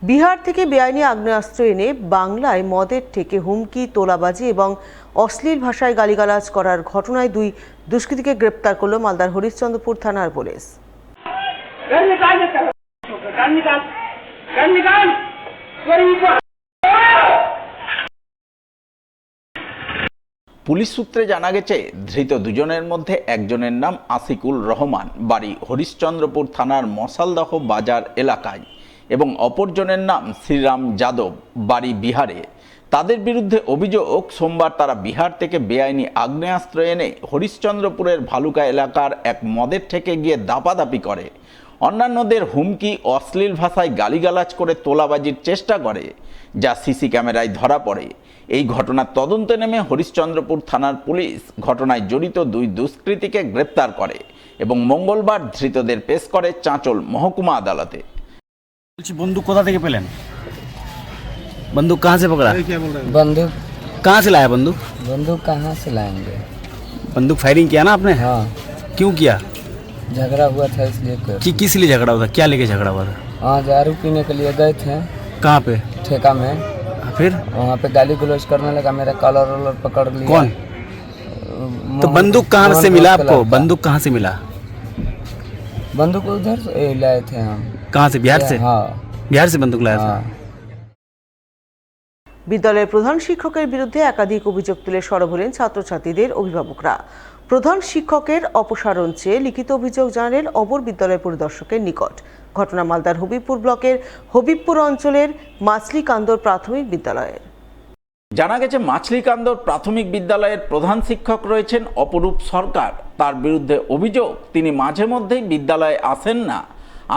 বিহার থেকে বেআইনি আগ্নেয়াস্ত্র এনে বাংলায় মদের ঠেকে হুমকি, তোলাবাজি এবং অশ্লীল ভাষায় গালিগালাজ করার ঘটনায় দুই দুষ্কৃতীকে গ্রেপ্তার করল মালদার হরিশ্চন্দ্রপুর থানার পুলিশ। পুলিশ সূত্রে জানা গেছে, ধৃত দুজনের মধ্যে একজনের নাম আশিকুল রহমান, বাড়ি হরিশ্চন্দ্রপুর থানার মশালদহ বাজার এলাকায়, এবং অপরজনের নাম শ্রীরাম যাদব, বাড়ি বিহারে। তাদের বিরুদ্ধে অভিযোগ, সোমবার তারা বিহার থেকে বেআইনি আগ্নেয়াস্ত্র এনে হরিশ্চন্দ্রপুরের ভালুকা এলাকার এক মদের ঠেকে গিয়ে দাপাদাপি করে, অন্যান্যদের হুমকি, অশ্লীল ভাষায় গালিগালাজ করে তোলাবাজির চেষ্টা করে, যা সিসি ক্যামেরায় ধরা পড়ে। এই ঘটনার তদন্তে নেমে হরিশ্চন্দ্রপুর থানার পুলিশ ঘটনায় জড়িত দুই দুষ্কৃতীকে গ্রেপ্তার করে এবং মঙ্গলবার ধৃতদের পেশ করে চাঁচল মহকুমা আদালতে। बंदूक कोथा থেকে পেলেন? बंदूक कहाँ से पकड़ा? बंदूक कहाँ से लाया बंदूक? बंदूक कहाँ से लाएंगे? बंदूक फायरिंग किया ना आपने? हाँ, क्यों किया? झगड़ा हुआ था इसलिए कर। किस लिए झगड़ा हुआ था? क्या लेके झगड़ा हुआ था? हाँ, दारू पीने के लिए गए थे कहाँ पे? ठेका में। फिर वहाँ पे गाली गलौज करने लगा, मेरा कॉलर वॉलर पकड़ लिया। कौन? तो बंदूक कहाँ से मिला आपको? बंदूक कहाँ से मिला? बंदूक उधर से लाए थे हम। कहाँ से? बिहार से? हाँ, बिहार से बंदूक लाया था। हाँ। বিদ্যালয়ের প্রধান শিক্ষকের বিরুদ্ধে একাধিক অভিযোগ তুলে সরব হলেন ছাত্রছাত্রীদের অভিভাবকরা। প্রধান শিক্ষকের অপসারণ চেয়ে লিখিত অভিযোগ জানালেন অপর বিদ্যালয় পরিদর্শকের নিকট। ঘটনা মালদার হবিবপুর ব্লকের হবিবপুর অঞ্চলের মাছলিকান্দর প্রাথমিক বিদ্যালয়ের। জানা গেছে, মাছলিকান্দর প্রাথমিক বিদ্যালয়ের প্রধান শিক্ষক রয়েছেন অপরূপ সরকার। তার বিরুদ্ধে অভিযোগ, তিনি মাঝে মধ্যেই বিদ্যালয়ে আসেন না,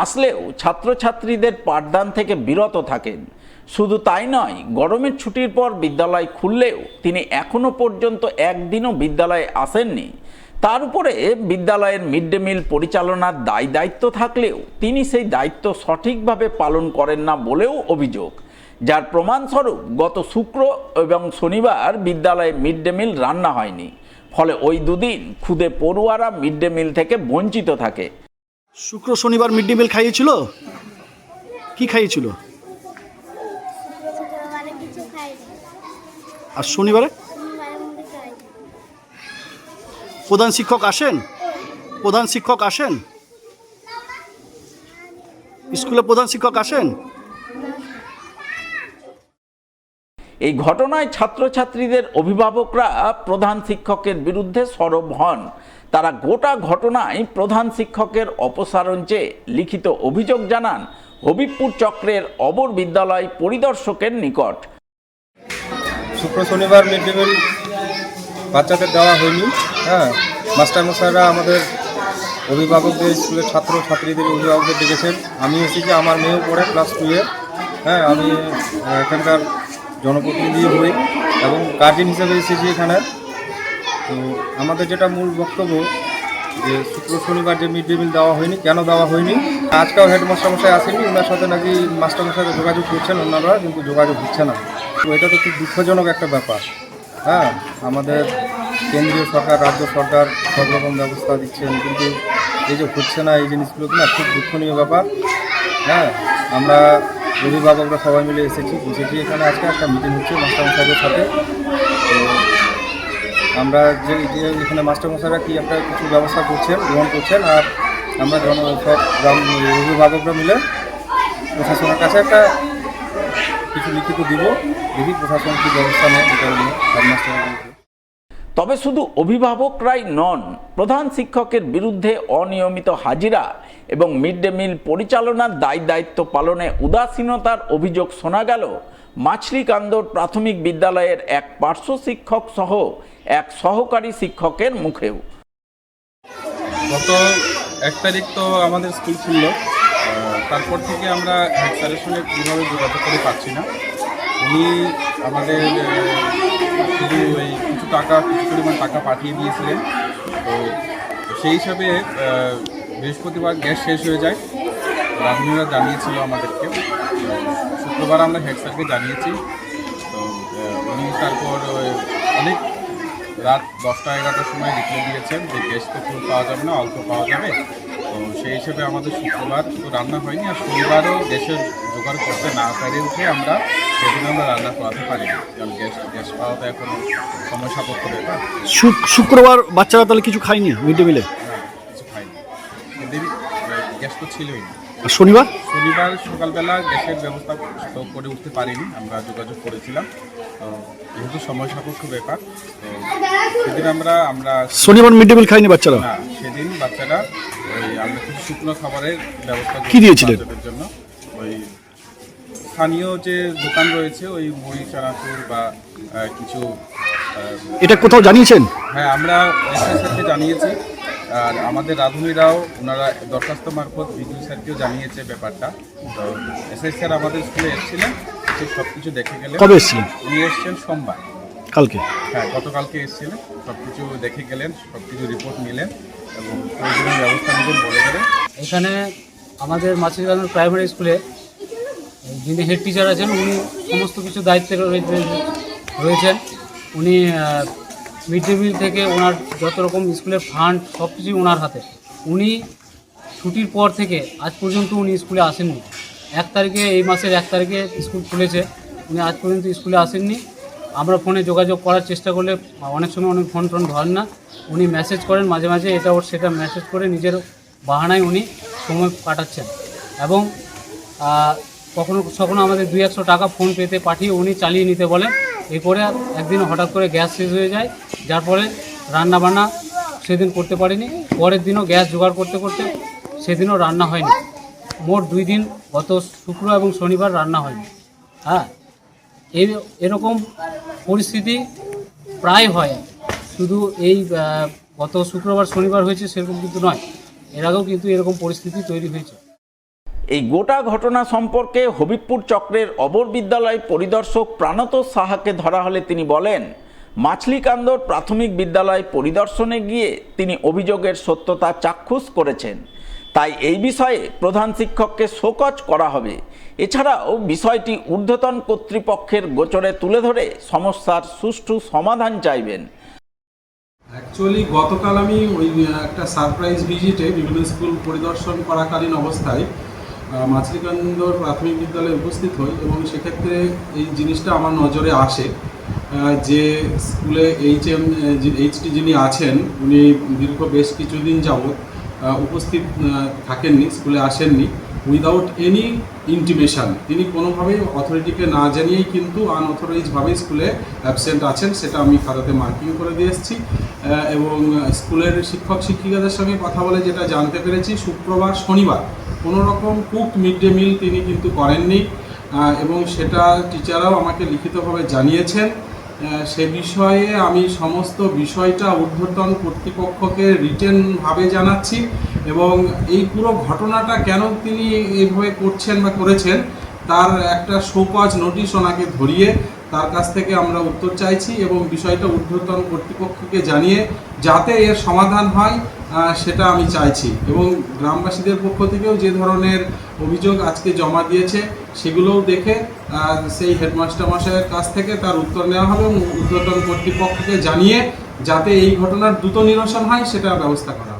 আসলেও ছাত্রছাত্রীদের পাঠদান থেকে বিরত থাকেন। শুধু তাই নয়, গরমের ছুটির পর বিদ্যালয় খুললেও তিনি এখনো পর্যন্ত একদিনও বিদ্যালয়ে আসেননি। তার উপরে বিদ্যালয়ের মিড ডে মিল পরিচালনার দায়িত্ব থাকলেও তিনি সেই দায়িত্ব সঠিকভাবে পালন করেন না বলেও অভিযোগ, যার প্রমাণস্বরূপ গত শুক্র এবং শনিবার বিদ্যালয়ে মিড ডে মিল রান্না হয়নি। ফলে ওই দুদিন ক্ষুদে পড়ুয়ারা মিড ডে মিল থেকে বঞ্চিত থাকে। শুক্র শনিবার মিড ডে মিল খাইয়েছিল? কি খাইয়েছিল? আর শনিবারে প্রধান শিক্ষক আসেন? প্রধান শিক্ষক আসেন? স্কুলে প্রধান শিক্ষক আসেন? এই ঘটনায় ছাত্রছাত্রীদের অভিভাবকরা প্রধান শিক্ষকের বিরুদ্ধে সরব হন। তারা গোটা ঘটনায় প্রধান শিক্ষকের অপসারণ চেয়ে লিখিত অভিযোগ জানান হবিবপুর চক্রের অবর বিদ্যালয় পরিদর্শকের নিকট। শুক্র শনিবার মিড ডে মিল বাচ্চাদের দেওয়া হয়নি। হ্যাঁ, মাস্টারমশাইরা আমাদের অভিভাবকদের, স্কুলের ছাত্রছাত্রীদের অভিভাবকদের ডেকেছেন। আমি এসেছি, আমার মেয়েও পড়ে ক্লাস 2-এ। হ্যাঁ, আমি এখানকার জনপ্রতিনিধি হই এবং গার্জেন হিসেবে এসেছি এখানে। তো আমাদের যেটা মূল বক্তব্য, যে শুক্র শনিবার যে মিড ডে মিল দেওয়া হয়নি, কেন দেওয়া হয়নি। আজকেও হেডমাস্টারমশাই আসেনি, ওনার সাথে নাকি মাস্টারমশাইরা যোগাযোগ করছেন, অন্যরা কিন্তু যোগাযোগ হচ্ছে না। তো এটা তো খুব দুঃখজনক একটা ব্যাপার। হ্যাঁ, আমাদের কেন্দ্রীয় সরকার, রাজ্য সরকার সব রকম ব্যবস্থা দিচ্ছেন, কিন্তু এই যে হচ্ছে না, এই জিনিসগুলো না খুব দুঃখনীয় ব্যাপার। হ্যাঁ, আমরা অভিভাবকরা সবাই মিলে বসেছি এখানে। আজকে একটা মিটিং হচ্ছে মাস্টারমশাইদের সাথে। তো আমরা যে এখানে মাস্টারমশাইরা কি একটা কিছু ব্যবস্থা গ্রহণ করছেন, আর আমরা সব অভিভাবকরা মিলে প্রশাসনের কাছে একটা কিছু লিখিত দিব, দেখি প্রশাসন কী ব্যবস্থা নেয় এটা নিয়ে হেডমাস্টারকে। তবে শুধু অভিভাবকরাই নন, প্রধান শিক্ষকের বিরুদ্ধে অনিয়মিত হাজিরা এবং মিড ডে মিল পরিচালনার দায়িত্ব পালনে উদাসীনতার অভিযোগ শোনা গেল মাছলিকান্দর প্রাথমিক বিদ্যালয়ের এক পার্শ্ব শিক্ষক সহ এক সহকারী শিক্ষকের মুখেও। গত 1 তারিখ তো আমাদের স্কুল খুলল, তারপর থেকে আমরা হেড স্যারের সঙ্গে কীভাবে যোগাযোগ করে পাচ্ছি না। উনি আমাদের শুধু এই কিছু পরিমাণ টাকা পাঠিয়ে দিয়েছিলেন। তো সেই হিসাবে বৃহস্পতিবার গ্যাস শেষ হয়ে যায়, রাঁধুনিরা জানিয়েছিল আমাদেরকে। শুক্রবার আমরা হেড স্যারকে জানিয়েছি। তো উনি তারপর অনেক রাত 10টা-11টার সময় রিপ্লাই দিয়েছেন যে গ্যাস তো ফুল পাওয়া যাবে না, অল্প পাওয়া যাবে। তো সেই হিসেবে আমাদের শুক্রবার তো রান্না হয়নি, আর শনিবারও গ্যাসের জোগাড় করতে না পেরে উঠে আমরা সেদিন আমরা রান্না করাতে পারিনি, কারণ গ্যাস পাওয়া তো এখন সময় সাপেক্ষ ব্যাপার। শুক্রবার বাচ্চারা তাহলে কিছু খায়নি মিড ডে মিলে? না, কিছু খাইনি, সেদিন গ্যাস তো ছিলই না। শনিবার সকালবেলা গ্যাসের ব্যবস্থা তো করে উঠতে পারিনি, আমরা যোগাযোগ করেছিলাম, তো যেহেতু সময় সাপেক্ষ ব্যাপার, তো সেদিন আমরা শনিবার মিড ডে মিল খায়নি বাচ্চারা? না, সেদিন বাচ্চারা ওই আমরা কিছু শুকনো খাবারের ব্যবস্থা কি দিয়েছিলেন বাচ্চাদের জন্য? ওই স্থানীয় যে দোকান রয়েছে ওই মুড়ি চানাচুর বা কিছু এটা কোথাও জানিয়েছেন? হ্যাঁ, আমরা এসআই স্যারকে জানিয়েছি, আর আমাদের রাঁধুনিরাও ওনারা দরখাস্ত মারফত বিদ্যুৎ স্যারকেও জানিয়েছে ব্যাপারটা। তো এসআই স্যার আমাদের স্কুলে এসেছিলেন, সব কিছু দেখে গেলেন। কবে এসেছিলেন? উনি এসছেন সোমবার, কালকে? হ্যাঁ, গতকালকে এসেছিলেন, সব কিছু দেখে গেলেন, সব কিছু রিপোর্ট নিলেন এবং প্রয়োজনীয় ব্যবস্থা নেবেন বলে গেলেন। এখানে আমাদের মাছিরকান্দর প্রাইমারি স্কুলে যিনি হেড টিচার আছেন উনি সমস্ত কিছু দায়িত্বে রয়েছেন। উনি মিড ডে মিল থেকে ওনার যত রকম স্কুলের ফান্ড সব কিছুই ওনার হাতে। উনি ছুটির পর থেকে আজ পর্যন্ত উনি স্কুলে আসেননি। 1 তারিখে, এই মাসের 1 তারিখে স্কুল খুলেছে, উনি আজ পর্যন্ত স্কুলে আসেননি। আমরা ফোনে যোগাযোগ করার চেষ্টা করলে অনেক সময় উনি ফোন ধরেন না, উনি মেসেজ করেন মাঝে মাঝে, এটা ওর সেটা মেসেজ করে নিজের বাহানায় উনি সময় কাটাচ্ছেন। এবং কখনো কখনো আমাদের 200-100 টাকা ফোন পেতে পাঠিয়ে উনি চালিয়ে নিতে বলেন। এরপরে একদিন হঠাৎ করে গ্যাস শেষ হয়ে যায়, যার ফলে রান্নাবান্না সেদিন করতে পারিনি। পরের দিনও গ্যাস জোগাড় করতে করতে সেদিনও রান্না হয়নি। মোট 2 দিন, গত শুক্র এবং শনিবার রান্না হয়নি। হ্যাঁ, এরকম পরিস্থিতি প্রায় হয়। শুধু এই গত শুক্রবার শনিবার হয়েছে সেরকম কিন্তু নয়, এর আগেও কিন্তু এরকম পরিস্থিতি তৈরি হয়েছে। এই গোটা ঘটনা সম্পর্কে হবিবপুর চক্রের অবর বিদ্যালয় পরিদর্শক প্রাণতোষ সাহাকে ধরা হলে তিনি বলেন, মাছলিকান্দর প্রাথমিক বিদ্যালয় পরিদর্শনে গিয়ে তিনি অভিযোগের সত্যতা চাক্ষুষ করেছেন, তাই এই বিষয়ে প্রধান শিক্ষককে শোকজ করা হবে। এছাড়াও বিষয়টি ঊর্ধ্বতন কর্তৃপক্ষের গোচরে তুলে ধরে সমস্যার সুষ্ঠু সমাধান চাইবেন। অ্যাকচুয়ালি গতকাল আমি ওই একটা সারপ্রাইজ ভিজিটে বিভিন্ন স্কুল পরিদর্শন করাকালীন অবস্থায় মাছলিকান্দর প্রাথমিক বিদ্যালয়ে উপস্থিত হই এবং সেক্ষেত্রে এই জিনিসটা আমার নজরে আসে যে স্কুলে এইচটি যিনি আছেন উনি দীর্ঘ বেশ কিছুদিন যাবৎ উপস্থিত থাকেননি, স্কুলে আসেননি উইদাউট এনি ইন্টিমেশন। তিনি কোনোভাবেই অথরিটিকে না জানিয়েই কিন্তু আনঅথরাইজভাবে স্কুলে অ্যাবসেন্ট আছেন, সেটা আমি খাতাতে মার্কিং করে দিয়ে এসেছি। এবং স্কুলের শিক্ষক শিক্ষিকাদের সঙ্গে কথা বলে যেটা জানতে পেরেছি, শুক্রবার শনিবার কোনো রকম কুকড মিড ডে মিল তিনি কিন্তু করেননি এবং সেটা টিচাররাও আমাকে লিখিতভাবে জানিয়েছেন। সে বিষয়ে আমি সমস্ত বিষয়টা ঊর্ধ্বতন কর্তৃপক্ষকে রিটেনভাবে জানাচ্ছি এবং এই পুরো ঘটনাটা কেন তিনি এইভাবে করছেন বা করেছেন তার একটা শোকজ নোটিশ ওনাকে ধরিয়ে তার কাছ থেকে আমরা উত্তর চাইছি এবং বিষয়টা ঊর্ধ্বতন কর্তৃপক্ষকে জানিয়ে যাতে এর সমাধান হয় সেটা আমি চাইছি। এবং গ্রামবাসীদের পক্ষ থেকেও যে ধরনের অভিযোগ আজকে জমা দিয়েছে সেগুলোও দেখে সেই হেডমাস্টার মশাইয়ের কাছ থেকে তার উত্তর নেওয়া হবে এবং ঊর্ধ্বতন কর্তৃপক্ষকে জানিয়ে যাতে এই ঘটনার দ্রুত নিরসন হয় সেটা ব্যবস্থা করা হবে।